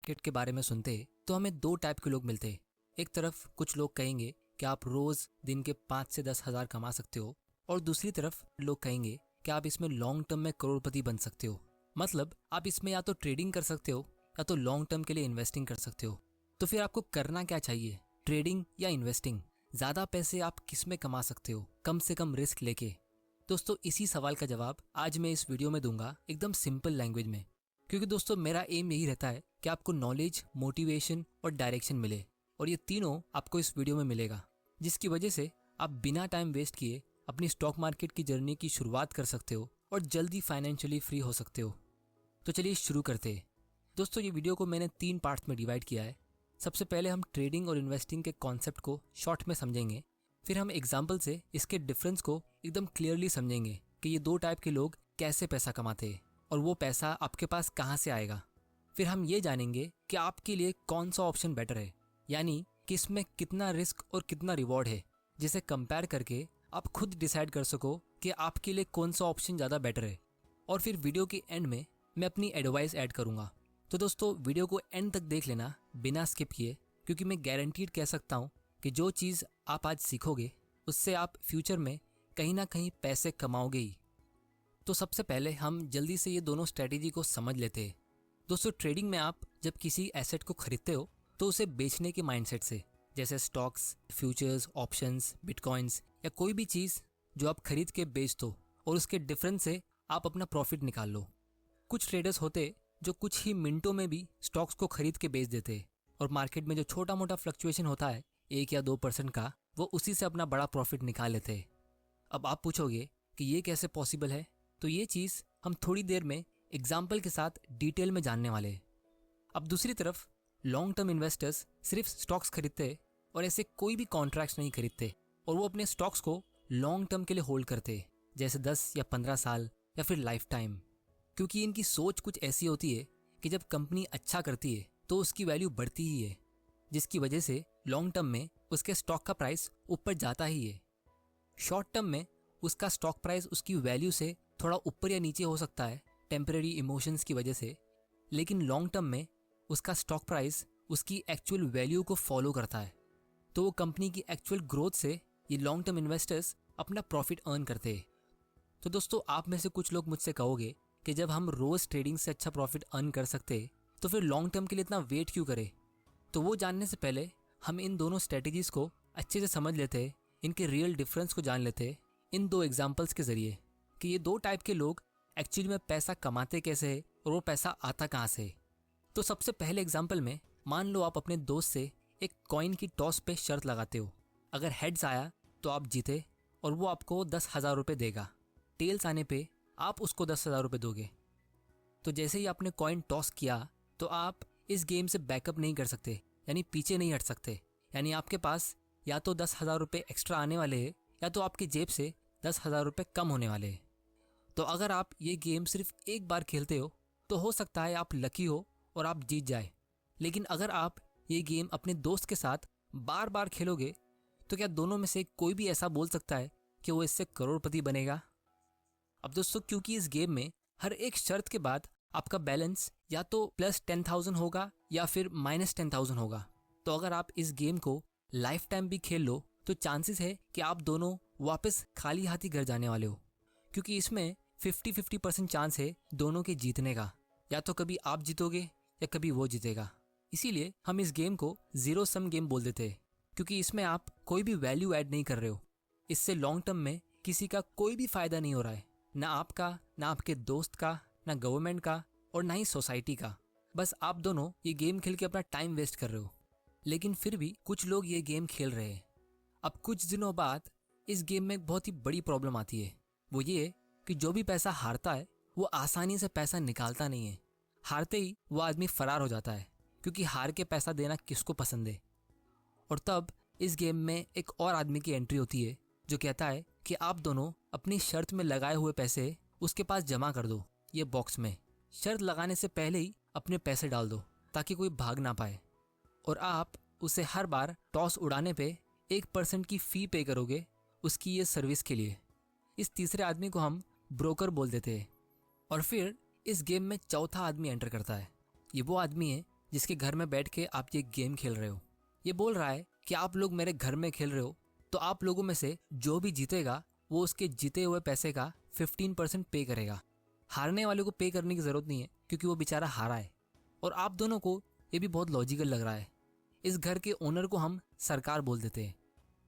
Market के बारे में सुनते तो हमें दो टाइप के लोग मिलते। एक तरफ कुछ लोग कहेंगे कि आप रोज दिन के 5 से 10 हज़ार कमा सकते हो, और दूसरी तरफ लोग कहेंगे कि आप इसमें लॉन्ग टर्म में करोड़पति बन सकते हो। मतलब आप इसमें या तो ट्रेडिंग कर सकते हो या तो लॉन्ग टर्म के लिए इन्वेस्टिंग कर सकते हो। तो फिर आपको करना क्या चाहिए, ट्रेडिंग या इन्वेस्टिंग? ज्यादा पैसे आप किस में कमा सकते हो कम से कम रिस्क लेके? दोस्तों, इसी सवाल का जवाब आज मैं इस वीडियो में दूंगा, एकदम सिंपल लैंग्वेज में। क्योंकि दोस्तों, मेरा एम यही रहता है कि आपको नॉलेज, मोटिवेशन और डायरेक्शन मिले, और ये तीनों आपको इस वीडियो में मिलेगा, जिसकी वजह से आप बिना टाइम वेस्ट किए अपनी स्टॉक मार्केट की जर्नी की शुरुआत कर सकते हो और जल्दी फाइनेंशियली फ्री हो सकते हो। तो चलिए शुरू करते हैं। दोस्तों, ये वीडियो को मैंने 3 पार्ट्स में डिवाइड किया है। सबसे पहले हम ट्रेडिंग और इन्वेस्टिंग के कॉन्सेप्ट को शॉर्ट में समझेंगे। फिर हम एग्जाम्पल से इसके डिफरेंस को एकदम क्लियरली समझेंगे कि ये दो टाइप के लोग कैसे पैसा कमाते हैं और वो पैसा आपके पास कहाँ से आएगा। फिर हम ये जानेंगे कि आपके लिए कौन सा ऑप्शन बेटर है, यानी कि इसमें कितना रिस्क और कितना रिवॉर्ड है, जिसे कंपेयर करके आप खुद डिसाइड कर सको कि आपके लिए कौन सा ऑप्शन ज़्यादा बेटर है। और फिर वीडियो के एंड में मैं अपनी एडवाइस ऐड करूँगा। तो दोस्तों, वीडियो को एंड तक देख लेना बिना स्किप किए, क्योंकि मैं गारंटीड कह सकता हूँ कि जो चीज़ आप आज सीखोगे उससे आप फ्यूचर में कहीं ना कहीं पैसे कमाओगे ही। तो सबसे पहले हम जल्दी से ये दोनों स्ट्रेटेजी को समझ लेते हैं। दोस्तों, ट्रेडिंग में आप जब किसी एसेट को खरीदते हो तो उसे बेचने के माइंडसेट से, जैसे स्टॉक्स, फ्यूचर्स, ऑप्शंस, बिटकॉइंस या कोई भी चीज़ जो आप खरीद के बेच दो और उसके डिफरेंस से आप अपना प्रॉफिट निकाल लो। कुछ ट्रेडर्स होते जो कुछ ही मिनटों में भी स्टॉक्स को खरीद के बेच देते हैं, और मार्केट में जो छोटा मोटा फ्लक्चुएशन होता है 1 या 2% का, वो उसी से अपना बड़ा प्रॉफिट निकाल लेते हैं। अब आप पूछोगे कि ये कैसे पॉसिबल है? तो ये चीज़ हम थोड़ी देर में एग्जाम्पल के साथ डिटेल में जानने वाले हैं। अब दूसरी तरफ लॉन्ग टर्म इन्वेस्टर्स सिर्फ स्टॉक्स खरीदते और ऐसे कोई भी कॉन्ट्रैक्ट्स नहीं खरीदते, और वो अपने स्टॉक्स को लॉन्ग टर्म के लिए होल्ड करते, जैसे 10 या 15 साल या फिर लाइफ टाइम। क्योंकि इनकी सोच कुछ ऐसी होती है कि जब कंपनी अच्छा करती है तो उसकी वैल्यू बढ़ती ही है, जिसकी वजह से लॉन्ग टर्म में उसके स्टॉक का प्राइस ऊपर जाता ही है। शॉर्ट टर्म में उसका स्टॉक प्राइस उसकी वैल्यू से थोड़ा ऊपर या नीचे हो सकता है टेम्परेरी इमोशंस की वजह से, लेकिन लॉन्ग टर्म में उसका स्टॉक प्राइस उसकी एक्चुअल वैल्यू को फॉलो करता है। तो वो कंपनी की एक्चुअल ग्रोथ से ये लॉन्ग टर्म इन्वेस्टर्स अपना प्रॉफिट अर्न करते हैं। तो दोस्तों, आप में से कुछ लोग मुझसे कहोगे कि जब हम रोज ट्रेडिंग से अच्छा प्रॉफिट अर्न कर सकते तो फिर लॉन्ग टर्म के लिए इतना वेट क्यों करें? तो वो जानने से पहले हम इन दोनों स्ट्रेटेजीज को अच्छे से समझ लेते हैं, इनके रियल डिफरेंस को जान लेते हैं इन दो एग्जाम्पल्स के जरिए, कि ये दो टाइप के लोग एक्चुअली में पैसा कमाते कैसे है और वो पैसा आता कहाँ से है। तो सबसे पहले एग्जाम्पल में मान लो आप अपने दोस्त से एक कॉइन की टॉस पे शर्त लगाते हो। अगर हेड्स आया तो आप जीते और वो आपको 10,000 रुपये देगा। टेल्स आने पे आप उसको 10,000 रुपये दोगे। तो जैसे ही आपने कॉइन टॉस किया तो आप इस गेम से बैकअप नहीं कर सकते, यानी पीछे नहीं हट सकते। यानी आपके पास या तो 10,000 रुपये एक्स्ट्रा आने वाले हैं या तो आपकी जेब से 10,000 रुपये कम होने वाले हैं। तो अगर आप ये गेम सिर्फ एक बार खेलते हो तो हो सकता है आप लकी हो और आप जीत जाए, लेकिन अगर आप ये गेम अपने दोस्त के साथ बार बार खेलोगे तो क्या दोनों में से कोई भी ऐसा बोल सकता है कि वो इससे करोड़पति बनेगा? अब दोस्तों, क्योंकि इस गेम में हर एक शर्त के बाद आपका बैलेंस या तो प्लस 10,000 होगा या फिर माइनस 10,000 होगा। तो अगर आप इस गेम को लाइफ टाइम भी खेल लो तो चांसेस है कि आप दोनों वापस खाली हाथ ही घर जाने वाले हो, क्योंकि इसमें 50-50% चांस है दोनों के जीतने का। या तो कभी आप जीतोगे या कभी वो जीतेगा। इसीलिए हम इस गेम को जीरो सम गेम बोल देते हैं, क्योंकि इसमें आप कोई भी वैल्यू ऐड नहीं कर रहे हो। इससे लॉन्ग टर्म में किसी का कोई भी फायदा नहीं हो रहा है, ना आपका, ना आपके दोस्त का, ना गवर्नमेंट का और ना ही सोसाइटी का। बस आप दोनों ये गेम खेल के अपना टाइम वेस्ट कर रहे हो। लेकिन फिर भी कुछ लोग ये गेम खेल रहे हैं। अब कुछ दिनों बाद इस गेम में एक बहुत ही बड़ी प्रॉब्लम आती है। वो ये कि जो भी पैसा हारता है वो आसानी से पैसा निकालता नहीं है। हारते ही वो आदमी फरार हो जाता है, क्योंकि हार के पैसा देना किसको पसंद है। और तब इस गेम में एक और आदमी की एंट्री होती है जो कहता है कि आप दोनों अपनी शर्त में लगाए हुए पैसे उसके पास जमा कर दो, ये बॉक्स में। शर्त लगाने से पहले ही अपने पैसे डाल दो ताकि कोई भाग ना पाए, और आप उसे हर बार टॉस उड़ाने पे 1% की फी पे करोगे उसकी ये सर्विस के लिए। इस तीसरे आदमी को हम ब्रोकर बोल देते हैं। और फिर इस गेम में चौथा आदमी एंटर करता है। ये वो आदमी है जिसके घर में बैठ के आप ये गेम खेल रहे हो। ये बोल रहा है कि आप लोग मेरे घर में खेल रहे हो, तो आप लोगों में से जो भी जीतेगा वो उसके जीते हुए पैसे का 15% पे करेगा। हारने वाले को पे करने की ज़रूरत नहीं है क्योंकि वो बेचारा हारा है। और आप दोनों को ये भी बहुत लॉजिकल लग रहा है। इस घर के ओनर को हम सरकार बोल देते हैं।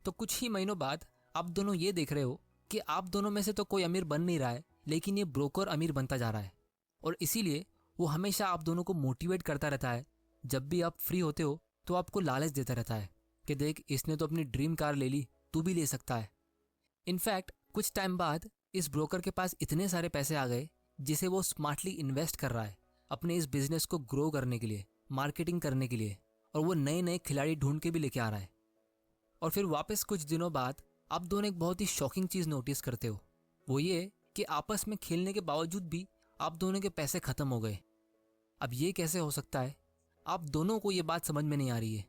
तो कुछ ही महीनों बाद आप दोनों ये देख रहे हो कि आप दोनों में से तो कोई अमीर बन नहीं रहा है, लेकिन ये ब्रोकर अमीर बनता जा रहा है। और इसीलिए वो हमेशा आप दोनों को मोटिवेट करता रहता है। जब भी आप फ्री होते हो तो आपको लालच देता रहता है कि देख, इसने तो अपनी ड्रीम कार ले ली, तू भी ले सकता है। इनफैक्ट कुछ टाइम बाद इस ब्रोकर के पास इतने सारे पैसे आ गए जिसे वो स्मार्टली इन्वेस्ट कर रहा है अपने इस बिजनेस को ग्रो करने के लिए, मार्केटिंग करने के लिए, और वो नए नए खिलाड़ी ढूंढ के भी लेके आ रहा है। और फिर वापस कुछ दिनों बाद आप दोनों एक बहुत ही शॉकिंग चीज़ नोटिस करते हो। वो ये कि आपस में खेलने के बावजूद भी आप दोनों के पैसे खत्म हो गए। अब ये कैसे हो सकता है? आप दोनों को ये बात समझ में नहीं आ रही है।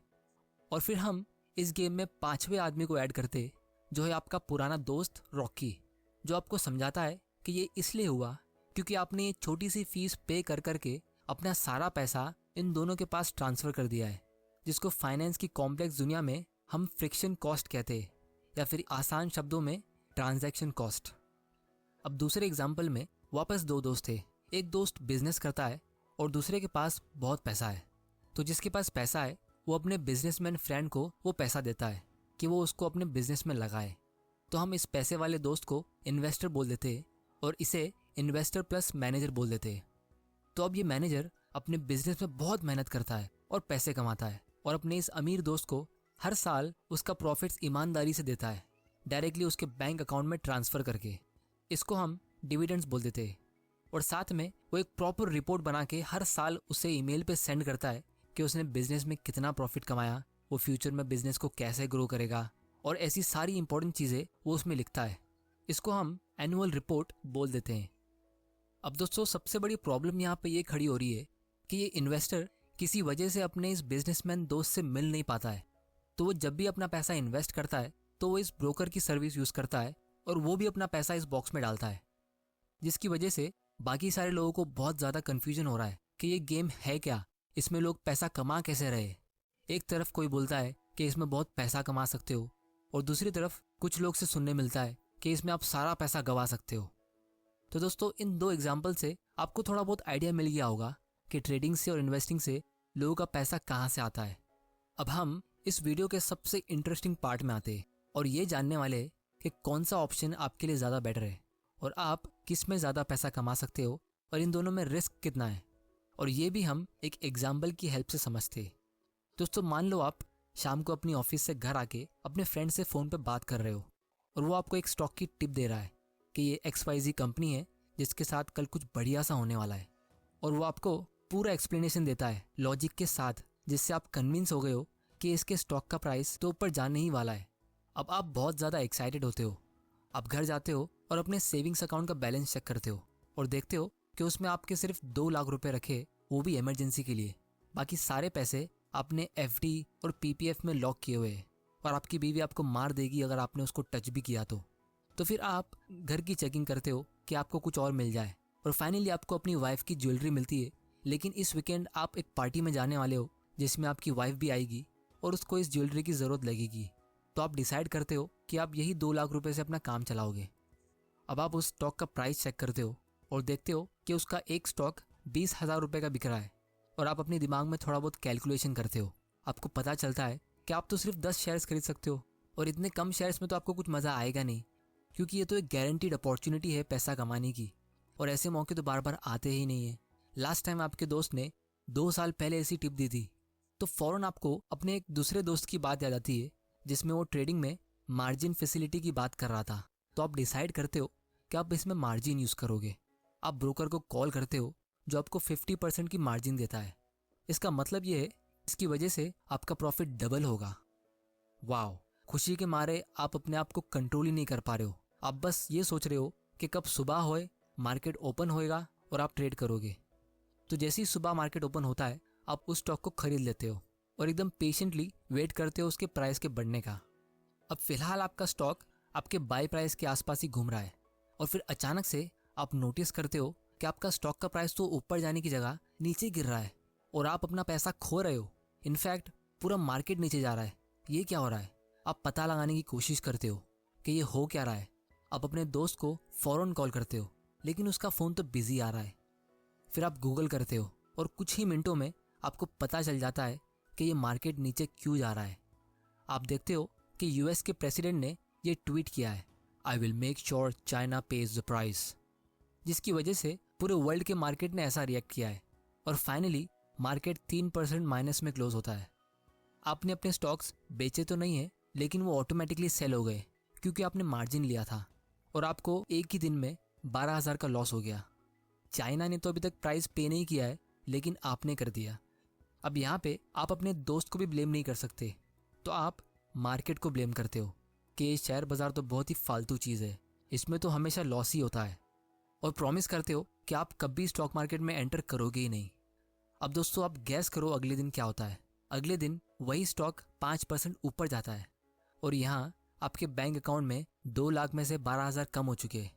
और फिर हम इस गेम में पांचवें आदमी को ऐड करते, जो है आपका पुराना दोस्त रॉकी, जो आपको समझाता है कि ये इसलिए हुआ क्योंकि आपने ये छोटी सी फीस पे कर करके अपना सारा पैसा इन दोनों के पास ट्रांसफ़र कर दिया है, जिसको फाइनेंस की कॉम्प्लेक्स दुनिया में हम फ्रिक्शन कॉस्ट कहते हैं, या फिर आसान शब्दों में ट्रांजैक्शन कॉस्ट। अब दूसरे एग्जाम्पल में वापस दो दोस्त थे। एक दोस्त बिजनेस करता है और दूसरे के पास बहुत पैसा है। तो जिसके पास पैसा है वो अपने बिजनेसमैन फ्रेंड को वो पैसा देता है कि वो उसको अपने बिजनेस में लगाए। तो हम इस पैसे वाले दोस्त को इन्वेस्टर बोल देते और इसे इन्वेस्टर प्लस मैनेजर बोल देते। तो अब ये मैनेजर अपने बिजनेस में बहुत मेहनत करता है और पैसे कमाता है, और अपने इस अमीर दोस्त को हर साल उसका प्रॉफिट्स ईमानदारी से देता है, डायरेक्टली उसके बैंक अकाउंट में ट्रांसफ़र करके। इसको हम डिविडेंड्स बोल देते हैं। और साथ में वो एक प्रॉपर रिपोर्ट बना के हर साल उसे ईमेल पे सेंड करता है कि उसने बिजनेस में कितना प्रॉफिट कमाया, वो फ्यूचर में बिजनेस को कैसे ग्रो करेगा, और ऐसी सारी इंपॉर्टेंट चीज़ें वो उसमें लिखता है। इसको हम एनुअल रिपोर्ट बोल देते हैं। अब दोस्तों, सबसे बड़ी प्रॉब्लम यहाँ पे ये खड़ी हो रही है कि ये इन्वेस्टर किसी वजह से अपने इस बिजनेसमैन दोस्त से मिल नहीं पाता है। तो वो जब भी अपना पैसा इन्वेस्ट करता है तो वो इस ब्रोकर की सर्विस यूज़ करता है, और वो भी अपना पैसा इस बॉक्स में डालता है, जिसकी वजह से बाकी सारे लोगों को बहुत ज़्यादा कन्फ्यूजन हो रहा है कि ये गेम है क्या, इसमें लोग पैसा कमा कैसे रहे। एक तरफ कोई बोलता है कि इसमें बहुत पैसा कमा सकते हो, और दूसरी तरफ कुछ लोग से सुनने मिलता है कि इसमें आप सारा पैसा गंवा सकते हो। तो दोस्तों, इन दो एग्जाम्पल से आपको थोड़ा बहुत आइडिया मिल गया होगा कि ट्रेडिंग से और इन्वेस्टिंग से लोगों का पैसा कहाँ से आता है। अब हम इस वीडियो के सबसे इंटरेस्टिंग पार्ट में आते हैं और ये जानने वाले कि कौन सा ऑप्शन आपके लिए ज़्यादा बेटर है, और आप किस में ज़्यादा पैसा कमा सकते हो, और इन दोनों में रिस्क कितना है। और ये भी हम एक एग्जाम्पल की हेल्प से समझते हैं। दोस्तों, मान लो आप शाम को अपनी ऑफिस से घर आके अपने फ्रेंड से फ़ोन पे बात कर रहे हो, और वो आपको एक स्टॉक की टिप दे रहा है कि ये XYZ कंपनी है जिसके साथ कल कुछ बढ़िया सा होने वाला है। और वो आपको पूरा एक्सप्लेनेशन देता है लॉजिक के साथ, जिससे आप कन्विंस हो गए हो कि इसके स्टॉक का प्राइस तो ऊपर जाने ही वाला है। अब आप बहुत ज़्यादा एक्साइटेड होते हो। आप घर जाते हो और अपने सेविंग्स अकाउंट का बैलेंस चेक करते हो और देखते हो कि उसमें आपके सिर्फ 2 लाख रुपए रखे, वो भी इमरजेंसी के लिए। बाकी सारे पैसे आपने FD और PPF में लॉक किए हुए हैं, और आपकी बीवी आपको मार देगी अगर आपने उसको टच भी किया तो फिर आप घर की चेकिंग करते हो कि आपको कुछ और मिल जाए, और फाइनली आपको अपनी वाइफ की ज्वेलरी मिलती है। लेकिन इस वीकेंड आप एक पार्टी में जाने वाले हो जिसमें आपकी वाइफ भी आएगी और उसको इस ज्वेलरी की ज़रूरत लगेगी। तो आप डिसाइड करते हो कि आप यही 2 लाख रुपए से अपना काम चलाओगे। अब आप उस स्टॉक का प्राइस चेक करते हो और देखते हो कि उसका एक स्टॉक 20,000 रुपये का बिक रहा है, और आप अपने दिमाग में थोड़ा बहुत कैलकुलेशन करते हो। आपको पता चलता है कि आप तो सिर्फ 10 शेयर्स खरीद सकते हो, और इतने कम शेयर्स में तो आपको कुछ मज़ा आएगा नहीं, क्योंकि ये तो एक गारंटीड अपॉर्चुनिटी है पैसा कमाने की, और ऐसे मौके तो बार बार आते ही नहीं है। लास्ट टाइम आपके दोस्त ने 2 साल पहले ऐसी टिप दी थी, तो फ़ौरन आपको अपने एक दूसरे दोस्त की बात याद आती है जिसमें वो ट्रेडिंग में मार्जिन फैसिलिटी की बात कर रहा था। तो आप डिसाइड करते हो कि आप इसमें मार्जिन यूज़ करोगे। आप ब्रोकर को कॉल करते हो जो आपको 50% की मार्जिन देता है। इसका मतलब ये है, इसकी वजह से आपका प्रॉफिट डबल होगा। वाह! खुशी के मारे आप अपने आप को कंट्रोल ही नहीं कर पा रहे हो। आप बस ये सोच रहे हो कि कब सुबह होए, मार्केट ओपन होएगा और आप ट्रेड करोगे। तो जैसे ही सुबह मार्केट ओपन होता है, आप उस स्टॉक को खरीद लेते हो और एकदम पेशेंटली वेट करते हो उसके प्राइस के बढ़ने का। अब फिलहाल आपका स्टॉक आपके बाय प्राइस के आसपास ही घूम रहा है, और फिर अचानक से आप नोटिस करते हो कि आपका स्टॉक का प्राइस तो ऊपर जाने की जगह नीचे गिर रहा है, और आप अपना पैसा खो रहे हो। इनफैक्ट पूरा मार्केट नीचे जा रहा है, ये क्या हो रहा है? आप पता लगाने की कोशिश करते हो कि ये हो क्या रहा है। आप अपने दोस्त को फ़ौरन कॉल करते हो, लेकिन उसका फ़ोन तो बिजी आ रहा है। फिर आप गूगल करते हो और कुछ ही मिनटों में आपको पता चल जाता है कि ये मार्केट नीचे क्यों जा रहा है। आप देखते हो कि यूएस के प्रेसिडेंट ने ये ट्वीट किया है, I will make sure China page the price, जिसकी वजह से पूरे वर्ल्ड के मार्केट ने ऐसा रिएक्ट किया है और फाइनली मार्केट 3% माइनस में क्लोज होता है। आपने अपने स्टॉक्स बेचे तो नहीं है, लेकिन वो ऑटोमेटिकली सेल हो गए क्योंकि आपने मार्जिन लिया था और आपको एक ही दिन में 12,000 का लॉस हो गया। चाइना ने तो अभी तक प्राइस पे नहीं किया है, लेकिन आपने कर दिया। अब यहाँ पे आप अपने दोस्त को भी ब्लेम नहीं कर सकते, तो आप मार्केट को ब्लेम करते हो कि ये शेयर बाजार तो बहुत ही फालतू चीज़ है, इसमें तो हमेशा लॉस ही होता है, और प्रॉमिस करते हो कि आप कभी स्टॉक मार्केट में एंटर करोगे ही नहीं। अब दोस्तों आप गैस करो अगले दिन क्या होता है। अगले दिन वही स्टॉक 5% ऊपर जाता है और यहाँ आपके बैंक अकाउंट में 2 लाख में से 12,000 कम हो चुके हैं।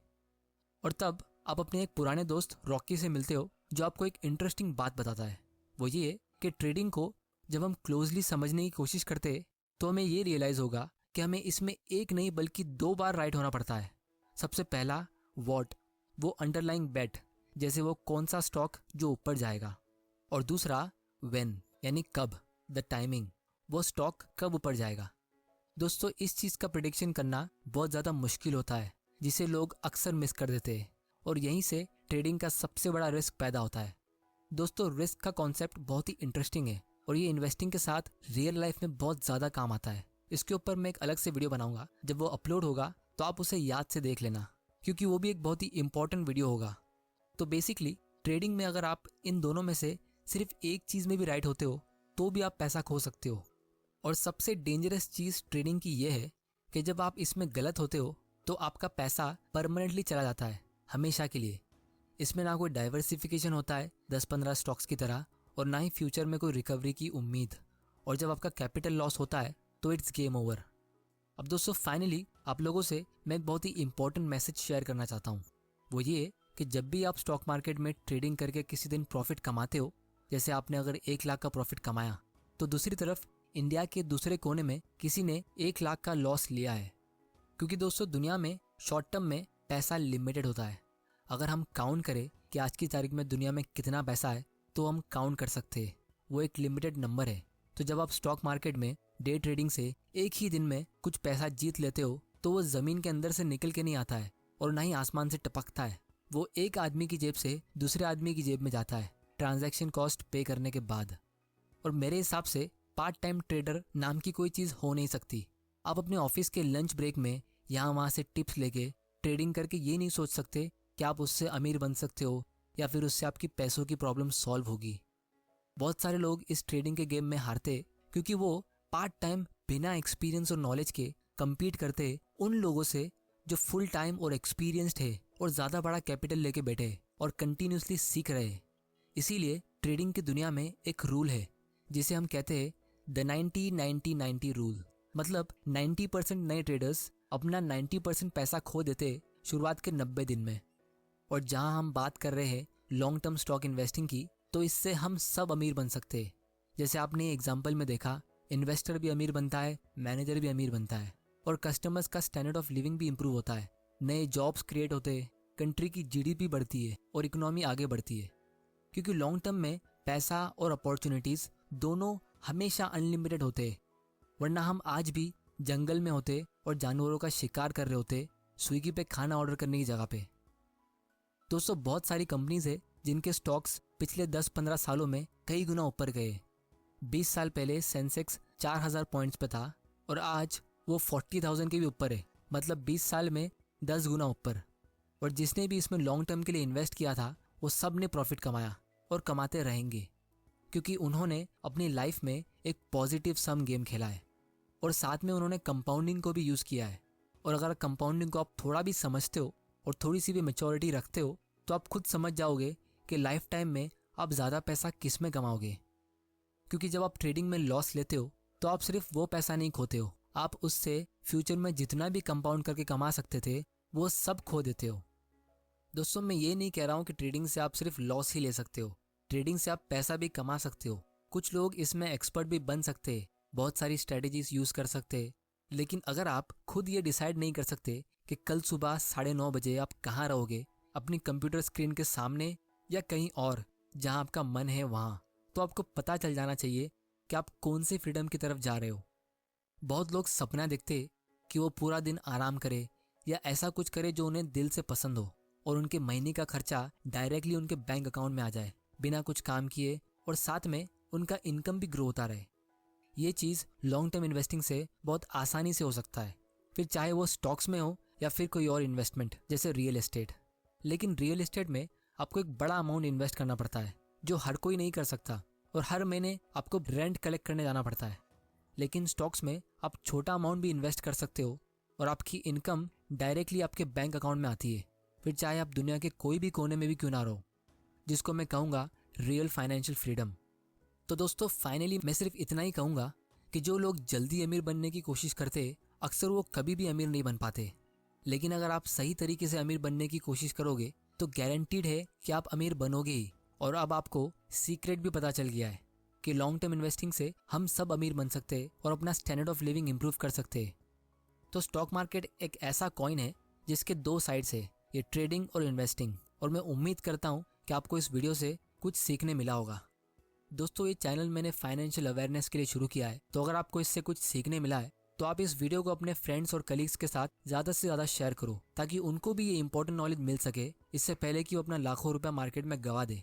और तब आप अपने एक पुराने दोस्त रॉकी से मिलते हो, जो आपको एक इंटरेस्टिंग बात बताता है। वो ये कि ट्रेडिंग को जब हम क्लोजली समझने की कोशिश करते हैं तो हमें ये रियलाइज़ होगा कि हमें इसमें एक नहीं बल्कि 2 बार राइट होना पड़ता है। सबसे पहला वॉट, वो अंडरलाइंग बेट, जैसे वो कौन सा स्टॉक जो ऊपर जाएगा, और दूसरा व्हेन, यानी कब, द टाइमिंग, वो स्टॉक कब ऊपर जाएगा। दोस्तों इस चीज़ का प्रिडिक्शन करना बहुत ज़्यादा मुश्किल होता है, जिसे लोग अक्सर मिस कर देते हैं, और यहीं से ट्रेडिंग का सबसे बड़ा रिस्क पैदा होता है। दोस्तों रिस्क का कॉन्सेप्ट बहुत ही इंटरेस्टिंग है और ये इन्वेस्टिंग के साथ रियल लाइफ में बहुत ज़्यादा काम आता है। इसके ऊपर मैं एक अलग से वीडियो बनाऊंगा, जब वो अपलोड होगा तो आप उसे याद से देख लेना, क्योंकि वो भी एक बहुत ही इंपॉर्टेंट वीडियो होगा। तो बेसिकली ट्रेडिंग में अगर आप इन दोनों में से सिर्फ एक चीज़ में भी राइट होते हो तो भी आप पैसा खो सकते हो। और सबसे डेंजरस चीज़ ट्रेडिंग की यह है कि जब आप इसमें गलत होते हो तो आपका पैसा परमानेंटली चला जाता है, हमेशा के लिए। इसमें ना कोई डाइवर्सिफिकेशन होता है 10-15 स्टॉक्स की तरह, और ना ही फ्यूचर में कोई रिकवरी की उम्मीद। और जब आपका कैपिटल लॉस होता है तो इट्स गेम ओवर। अब दोस्तों फाइनली आप लोगों से मैं एक बहुत ही इंपॉर्टेंट मैसेज शेयर करना चाहता हूँ। वो ये कि जब भी आप स्टॉक मार्केट में ट्रेडिंग करके किसी दिन प्रॉफिट कमाते हो, जैसे आपने अगर 1 लाख का प्रॉफिट कमाया, तो दूसरी तरफ इंडिया के दूसरे कोने में किसी ने 1 लाख का लॉस लिया है। क्योंकि दोस्तों दुनिया में शॉर्ट टर्म में पैसा लिमिटेड होता है। अगर हम काउंट करें कि आज की तारीख में दुनिया में कितना पैसा है तो हम काउंट कर सकते हैं, वो एक लिमिटेड नंबर है। तो जब आप स्टॉक मार्केट में डे ट्रेडिंग से एक ही दिन में कुछ पैसा जीत लेते हो तो वो ज़मीन के अंदर से निकल के नहीं आता है और ना ही आसमान से टपकता है। वो एक आदमी की जेब से दूसरे आदमी की जेब में जाता है ट्रांजैक्शन कॉस्ट पे करने के बाद। और मेरे हिसाब से पार्ट टाइम ट्रेडर नाम की कोई चीज़ हो नहीं सकती। आप अपने ऑफिस के लंच ब्रेक में यहाँ वहाँ से टिप्स लेके ट्रेडिंग करके ये नहीं सोच सकते कि आप उससे अमीर बन सकते हो या फिर उससे आपकी पैसों की प्रॉब्लम सॉल्व होगी। बहुत सारे लोग इस ट्रेडिंग के गेम में हारते क्योंकि वो पार्ट टाइम बिना एक्सपीरियंस और नॉलेज के compete करते उन लोगों से जो फुल टाइम और एक्सपीरियंस्ड है और ज़्यादा बड़ा कैपिटल लेके बैठे और कंटिन्यूसली सीख रहे हैं। इसीलिए ट्रेडिंग की दुनिया में एक रूल है जिसे हम कहते हैं द 90-90-90 रूल। मतलब 90% नए ट्रेडर्स अपना 90% पैसा खो देते शुरुआत के 90 दिन में। और जहां हम बात कर रहे हैं लॉन्ग टर्म स्टॉक इन्वेस्टिंग की, तो इससे हम सब अमीर बन सकते हैं। जैसे आपने एग्जाम्पल में देखा, इन्वेस्टर भी अमीर बनता है, मैनेजर भी अमीर बनता है, और कस्टमर्स का स्टैंडर्ड ऑफ लिविंग भी इम्प्रूव होता है। नए जॉब्स क्रिएट होते हैं, कंट्री की जीडीपी बढ़ती है और इकोनॉमी आगे बढ़ती है। क्योंकि लॉन्ग टर्म में पैसा और अपॉर्चुनिटीज़ दोनों हमेशा अनलिमिटेड होते हैं, वरना हम आज भी जंगल में होते और जानवरों का शिकार कर रहे होते स्विगी पे खाना ऑर्डर करने की जगह पे। दोस्तों बहुत सारी कंपनीज है जिनके स्टॉक्स पिछले 10-15 सालों में कई गुना ऊपर गए। 20 साल पहले सेंसेक्स 4,000 पॉइंट्स पे था और आज वो 40,000 के भी ऊपर है। मतलब 20 साल में 10 गुना ऊपर। और जिसने भी इसमें लॉन्ग टर्म के लिए इन्वेस्ट किया था वो सब ने प्रॉफिट कमाया और कमाते रहेंगे, क्योंकि उन्होंने अपनी लाइफ में एक पॉजिटिव सम गेम खेला है और साथ में उन्होंने कंपाउंडिंग को भी यूज़ किया है। और अगर कंपाउंडिंग को आप थोड़ा भी समझते हो और थोड़ी सी भी मैच्योरिटी रखते हो तो आप खुद समझ जाओगे कि लाइफ टाइम में आप ज़्यादा पैसा किस में कमाओगे। क्योंकि जब आप ट्रेडिंग में लॉस लेते हो तो आप सिर्फ वो पैसा नहीं खोते हो, आप उससे फ्यूचर में जितना भी कंपाउंड करके कमा सकते थे वो सब खो देते हो। दोस्तों मैं ये नहीं कह रहा हूँ कि ट्रेडिंग से आप सिर्फ लॉस ही ले सकते हो। ट्रेडिंग से आप पैसा भी कमा सकते हो। कुछ लोग इसमें एक्सपर्ट भी बन सकते हैं, बहुत सारी स्ट्रेटेजीज यूज कर सकते हैं। लेकिन अगर आप खुद ये डिसाइड नहीं कर सकते कि कल सुबह 9:30 बजे आप कहाँ रहोगे, अपनी कंप्यूटर स्क्रीन के सामने या कहीं और जहाँ आपका मन है वहाँ, तो आपको पता चल जाना चाहिए कि आप कौन सी फ्रीडम की तरफ जा रहे हो। बहुत लोग सपना देखते कि वो पूरा दिन आराम करे या ऐसा कुछ करे जो उन्हें दिल से पसंद हो और उनके महीने का खर्चा डायरेक्टली उनके बैंक अकाउंट में आ जाए बिना कुछ काम किए, और साथ में उनका इनकम भी ग्रो होता रहे। ये चीज़ लॉन्ग टर्म इन्वेस्टिंग से बहुत आसानी से हो सकता है, फिर चाहे वो स्टॉक्स में हो या फिर कोई और इन्वेस्टमेंट जैसे रियल एस्टेट। लेकिन रियल एस्टेट में आपको एक बड़ा अमाउंट इन्वेस्ट करना पड़ता है जो हर कोई नहीं कर सकता, और हर महीने आपको रेंट कलेक्ट करने जाना पड़ता है। लेकिन स्टॉक्स में आप छोटा अमाउंट भी इन्वेस्ट कर सकते हो और आपकी इनकम डायरेक्टली आपके बैंक अकाउंट में आती है, फिर चाहे आप दुनिया के कोई भी कोने में भी क्यों ना रहो, जिसको मैं कहूँगा रियल फाइनेंशियल फ्रीडम। तो दोस्तों, फाइनली मैं सिर्फ इतना ही कहूँगा कि जो लोग जल्दी अमीर बनने की कोशिश करते अक्सर वो कभी भी अमीर नहीं बन पाते। लेकिन अगर आप सही तरीके से अमीर बनने की कोशिश करोगे तो गारंटीड है कि आप अमीर बनोगे ही। और अब आपको सीक्रेट भी पता चल गया है कि लॉन्ग टर्म इन्वेस्टिंग से हम सब अमीर बन सकते हैं और अपना स्टैंडर्ड ऑफ लिविंग इंप्रूव कर सकते हैं। तो स्टॉक मार्केट एक ऐसा कॉइन है जिसके दो साइड्स है, ये ट्रेडिंग और इन्वेस्टिंग। और मैं उम्मीद करता हूँ कि आपको इस वीडियो से कुछ सीखने मिला होगा। दोस्तों, ये चैनल मैंने फाइनेंशियल अवेयरनेस के लिए शुरू किया है, तो अगर आपको इससे कुछ सीखने मिला है तो आप इस वीडियो को अपने फ्रेंड्स और कलीग्स के साथ ज़्यादा से ज़्यादा शेयर करो ताकि उनको भी ये इंपॉर्टेंट नॉलेज मिल सके इससे पहले कि वो अपना लाखों रुपया मार्केट में गवा दे।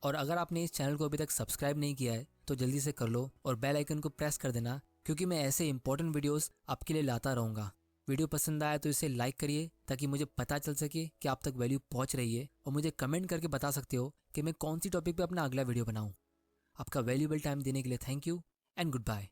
और अगर आपने इस चैनल को अभी तक सब्सक्राइब नहीं किया है तो जल्दी से कर लो और बेल आइकन को प्रेस कर देना, क्योंकि मैं ऐसे इंपॉर्टेंट वीडियोस आपके लिए लाता रहूँगा। वीडियो पसंद आया तो इसे लाइक करिए ताकि मुझे पता चल सके कि आप तक वैल्यू पहुँच रही है, और मुझे कमेंट करके बता सकते हो कि मैं कौन सी टॉपिक पे अपना अगला वीडियो बनाऊँ। आपका वैल्यूएबल टाइम देने के लिए thank you and good bye.